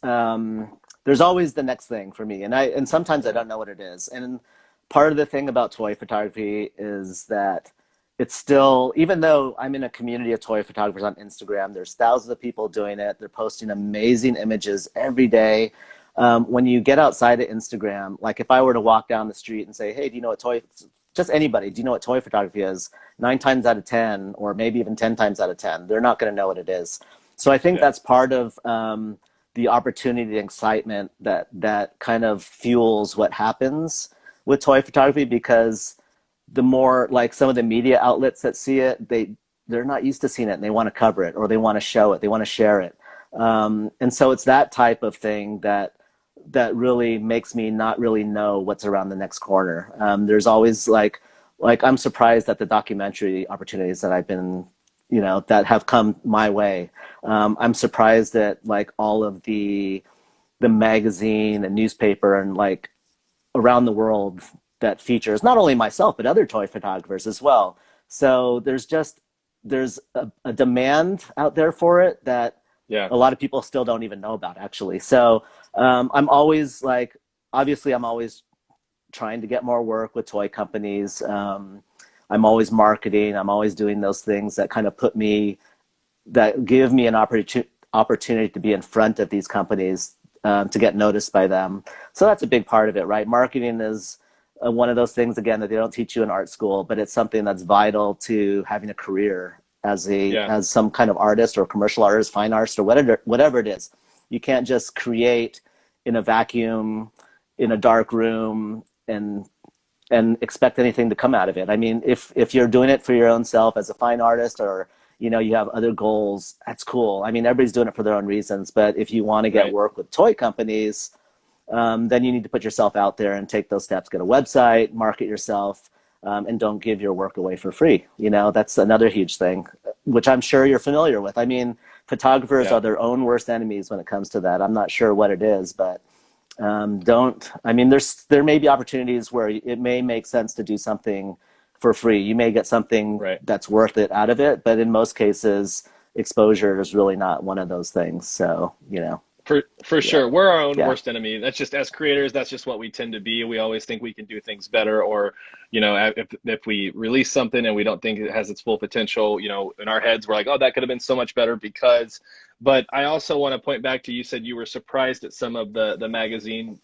there's always the next thing for me, and sometimes I don't know what it is. And part of the thing about toy photography is that it's still, even though I'm in a community of toy photographers on Instagram, there's thousands of people doing it. They're posting amazing images every day. When you get outside of Instagram, like if I were to walk down the street and say, hey, do you know what just anybody, do you know what toy photography is? 9 times out of 10, or maybe even 10 times out of 10, they're not going to know what it is. So I think that's part of the opportunity and excitement that kind of fuels what happens with toy photography, because the more, like, some of the media outlets that see it, they're not used to seeing it, and they want to cover it, or they want to show it, they want to share it. And so it's that type of thing that really makes me not really know what's around the next corner. There's always like I'm surprised at the documentary opportunities that I've been, you know, that have come my way. I'm surprised at like all of the magazine and newspaper and like around the world that features not only myself but other toy photographers as well. So there's a demand out there for it that a lot of people still don't even know about, actually. So I'm always like, obviously I'm always trying to get more work with toy companies. I'm always marketing. I'm always doing those things that kind of that give me an opportunity to be in front of these companies, to get noticed by them. So that's a big part of it, right? Marketing is one of those things, again, that they don't teach you in art school, but it's something that's vital to having a career as some kind of artist or commercial artist, fine artist, or whatever it is. You can't just create in a vacuum, in a dark room, and expect anything to come out of it. I mean, if you're doing it for your own self as a fine artist, or you have other goals, that's cool. I mean, everybody's doing it for their own reasons. But if you want to get work with toy companies, then you need to put yourself out there and take those steps. Get a website, market yourself, and don't give your work away for free. That's another huge thing, which I'm sure you're familiar with. I mean, photographers are their own worst enemies when it comes to that. I'm not sure what it is, but there may be opportunities where it may make sense to do something for free. You may get something that's worth it out of it, but in most cases, exposure is really not one of those things. So, For sure. We're our own worst enemy. That's just, as creators, that's just what we tend to be. We always think we can do things better, or, if we release something and we don't think it has its full potential, in our heads, we're like, oh, that could have been so much better because. But I also want to point back to, you said you were surprised at some of the magazine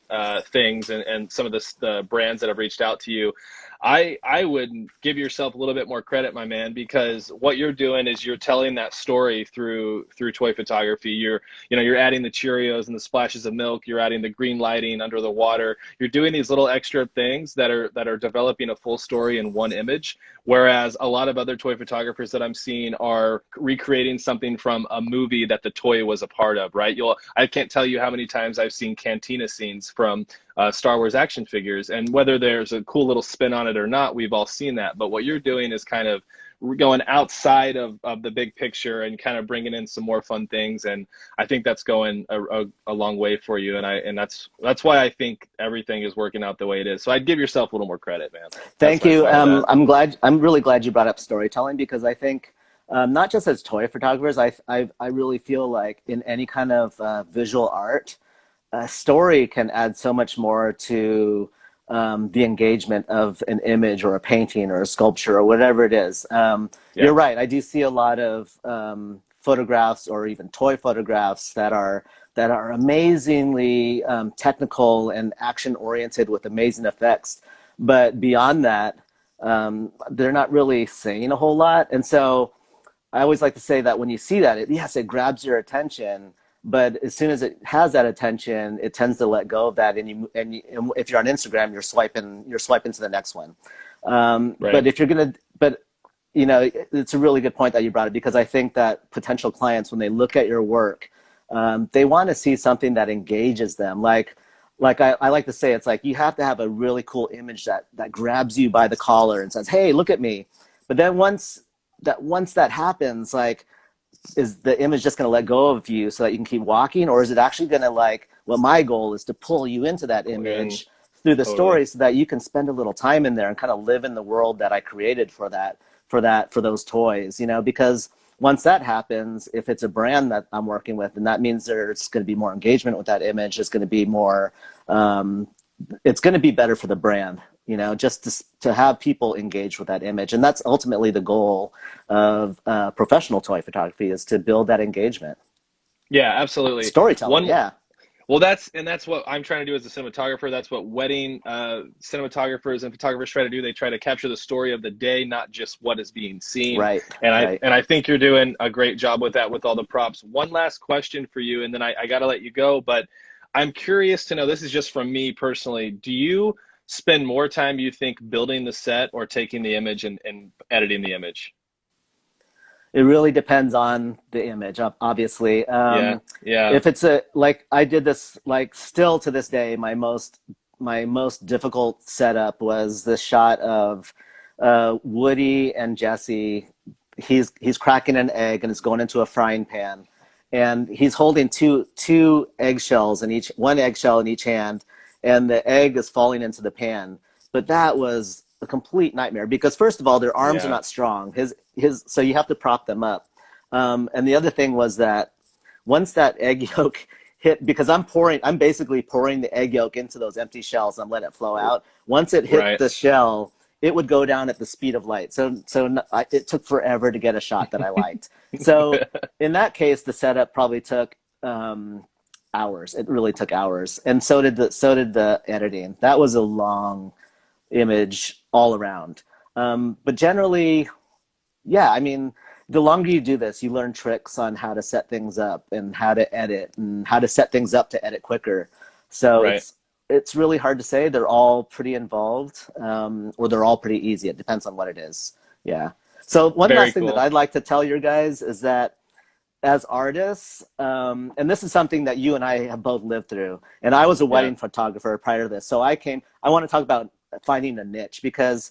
things and some of the brands that have reached out to you. I would give yourself a little bit more credit, my man, because what you're doing is you're telling that story through toy photography. You're adding the Cheerios and the splashes of milk. You're adding the green lighting under the water. You're doing these little extra things that are developing a full story in one image. Whereas a lot of other toy photographers that I'm seeing are recreating something from a movie that the toy was a part of, right? I can't tell you how many times I've seen cantina scenes from Star Wars action figures, and whether there's a cool little spin on it or not, we've all seen that. But what you're doing is kind of going outside of the big picture and kind of bringing in some more fun things, and I think that's going a long way for you, and that's why I think everything is working out the way it is. So I'd give yourself a little more credit, man. Thank you. I'm really glad you brought up storytelling, because I think not just as toy photographers, I really feel like in any kind of visual art, a story can add so much more to the engagement of an image or a painting or a sculpture or whatever it is. You're right. I do see a lot of photographs or even toy photographs that are amazingly technical and action oriented with amazing effects. But beyond that, they're not really saying a whole lot. And so I always like to say that when you see that, it grabs your attention. But as soon as it has that attention, it tends to let go of that, and if you're on Instagram, you're swiping to the next one. But if you're it's a really good point that you brought it, because I think that potential clients, when they look at your work, they want to see something that engages them. Like I like to say, it's like you have to have a really cool image that grabs you by the collar and says, "Hey, look at me." But then once that happens, like, is the image just going to let go of you so that you can keep walking, or is it actually going to, what my goal is to pull you into that image through the story, so that you can spend a little time in there and kind of live in the world that I created for those toys, because once that happens, if it's a brand that I'm working with, then that means there's going to be more engagement with that image. It's going to be more, it's going to be better for the brand. Just to have people engage with that image. And that's ultimately the goal of professional toy photography, is to build that engagement. Yeah, absolutely. Storytelling, Well, that's what I'm trying to do as a cinematographer. That's what wedding cinematographers and photographers try to do. They try to capture the story of the day, not just what is being seen. Right. And I think you're doing a great job with that, with all the props. One last question for you, and then I got to let you go. But I'm curious to know, this is just from me personally, do you spend more time, you think, building the set or taking the image and editing the image? It really depends on the image, obviously. If it's I did this, still to this day, my most difficult setup was the shot of Woody and Jesse. He's cracking an egg and it's going into a frying pan, and he's holding two eggshells one eggshell in each hand, and the egg is falling into the pan. but that was a complete nightmare because first of all, their arms are Yeah. not strong. So you have to prop them up. And the other thing was that once that egg yolk hit, because I'm basically pouring the egg yolk into those empty shells and let it flow out. Once it hit Right. the shell, it would go down at the speed of light. It took forever to get a shot that I liked. So in that case, the setup probably took hours. It really took hours, and so did the editing. That was a long image all around. But generally, yeah, I mean, the longer you do this, you learn tricks on how to set things up and how to edit and how to set things up to edit quicker. So Right. it's really hard to say. They're all pretty involved, or they're all pretty easy. It depends on what it is. Yeah. So one Very last thing that cool. I'd like to tell your guys is that as artists, and this is something that you and I have both lived through, and I was a Yeah. wedding photographer prior to this. So I want to talk about finding a niche because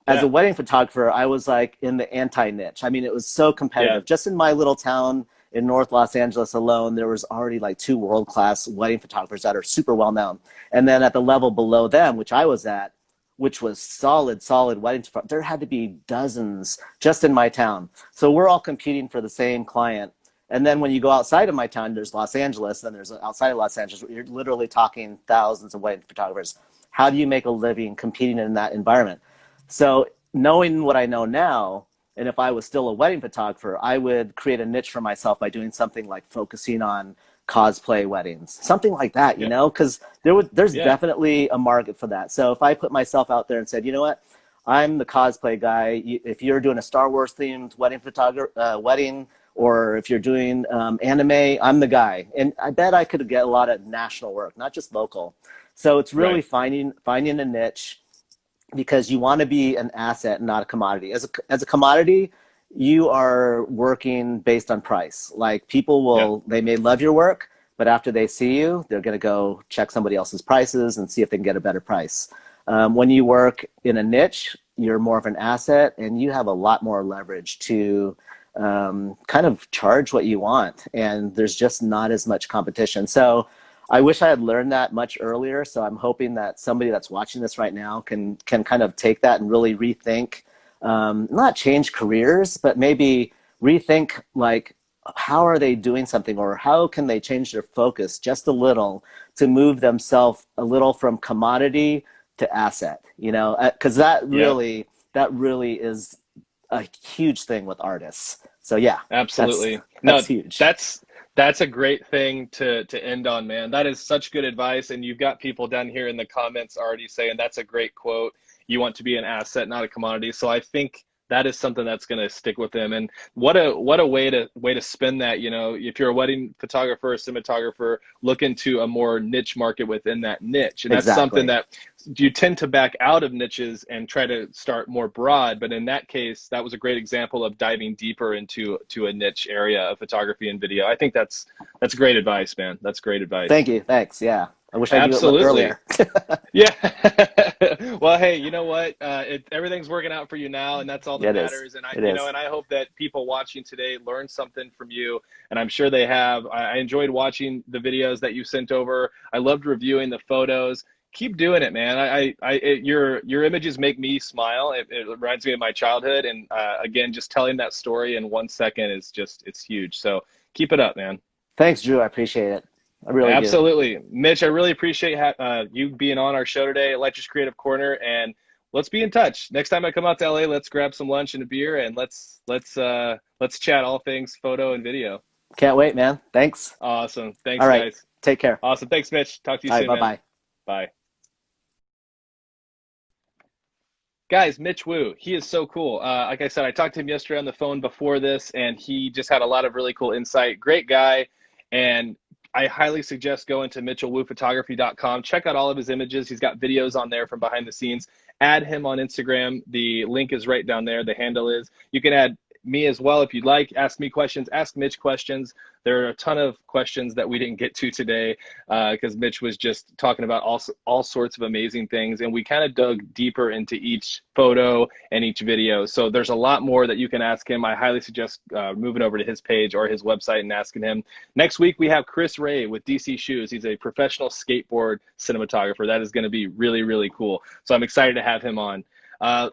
as a Yeah. wedding photographer, I was like in the anti-niche. I mean, it was so Yeah. competitive. Just in my little town in North Los Angeles alone, there was already like 2 world-class wedding photographers that are super well known. And then at the level below them, which I was at, which was solid wedding photography, there had to be dozens just in my town. So we're all competing for the same client. And then when you go outside of my town, there's Los Angeles, then there's outside of Los Angeles, you're literally talking thousands of wedding photographers. How do you make a living competing in that environment? So knowing what I know now, and if I was still a wedding photographer, I would create a niche for myself by doing something like focusing on cosplay weddings, something like that, you Yeah. know, because there's Yeah. definitely a market for that. So if I put myself out there and said, you know what, I'm the cosplay guy. If you're doing a Star Wars themed wedding, or if you're doing anime, I'm the guy. And I bet I could get a lot of national work, not just local. So it's really Right. finding a niche because you want to be an asset, not a commodity. As a commodity, you are working based on price. Like Yeah. they may love your work, but after they see you, they're going to go check somebody else's prices and see if they can get a better price. When you work in a niche, you're more of an asset and you have a lot more leverage to kind of charge what you want. And there's just not as much competition. So I wish I had learned that much earlier. So I'm hoping that somebody that's watching this right now can kind of take that and really rethink, not change careers, but maybe rethink like how are they doing something or how can they change their focus just a little to move themselves a little from commodity to asset, you know, because Yeah. that really is a huge thing with artists. So yeah, Absolutely. No, that's huge. that's a great thing to end on, man. That is such good advice, and you've got people down here in the comments already saying that's a great quote. You want to be an asset, not a commodity. So I think that is something that's going to stick with them. And what a way to spin that. You know, if you're a wedding photographer or cinematographer, look into a more niche market within that niche, and that's something Exactly. that you tend to back out of niches and try to start more broad. But in that case, that was a great example of diving deeper into a niche area of photography and video. I think that's great advice, man. That's great advice. Thank you. Thanks. Yeah. I wish I knew it Absolutely. earlier. Yeah. Well, hey, you know what? Everything's working out for you now, and that's all that It is. matters. And I, It you know, is. and I hope that people watching today learn something from you, and I'm sure they have. I enjoyed watching the videos that you sent over. I loved reviewing the photos. Keep doing it, man. Your images make me smile. It reminds me of my childhood, and again, just telling that story in 1 second is it's huge. So keep it up, man. Thanks, Drew. I appreciate it. I really do. Absolutely. Mitch, I really appreciate you being on our show today, Electra's Creative Corner, and let's be in touch. Next time I come out to LA, let's grab some lunch and a beer and let's chat all things photo and video. Can't wait, man. Thanks. Awesome. All Thanks, right. guys. Take care. Awesome. Thanks, Mitch. Talk to you All right. soon, man. Bye-bye. Bye. Guys, Mitch Wu, he is so cool. Like I said, I talked to him yesterday on the phone before this, and he just had a lot of really cool insight. Great guy. And I highly suggest going to mitchellwuphotography.com. Check out all of his images. He's got videos on there from behind the scenes. Add him on Instagram. The link is right down there. The handle is. You can add me as well if you'd like. Ask me questions, ask Mitch questions. There are a ton of questions that we didn't get to today because Mitch was just talking about all sorts of amazing things, and we kind of dug deeper into each photo and each video. So there's a lot more that you can ask him. I highly suggest moving over to his page or his website and asking him. Next week, we have Chris Ray with DC Shoes. He's a professional skateboard cinematographer. That is going to be really, really cool. So I'm excited to have him on.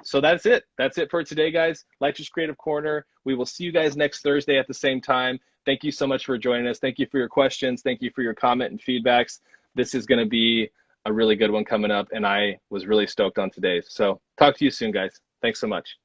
So that's it. That's it for today, guys. Litra's Creative Corner. We will see you guys next Thursday at the same time. Thank you so much for joining us. Thank you for your questions. Thank you for your comment and feedbacks. This is going to be a really good one coming up, and I was really stoked on today. So talk to you soon, guys. Thanks so much.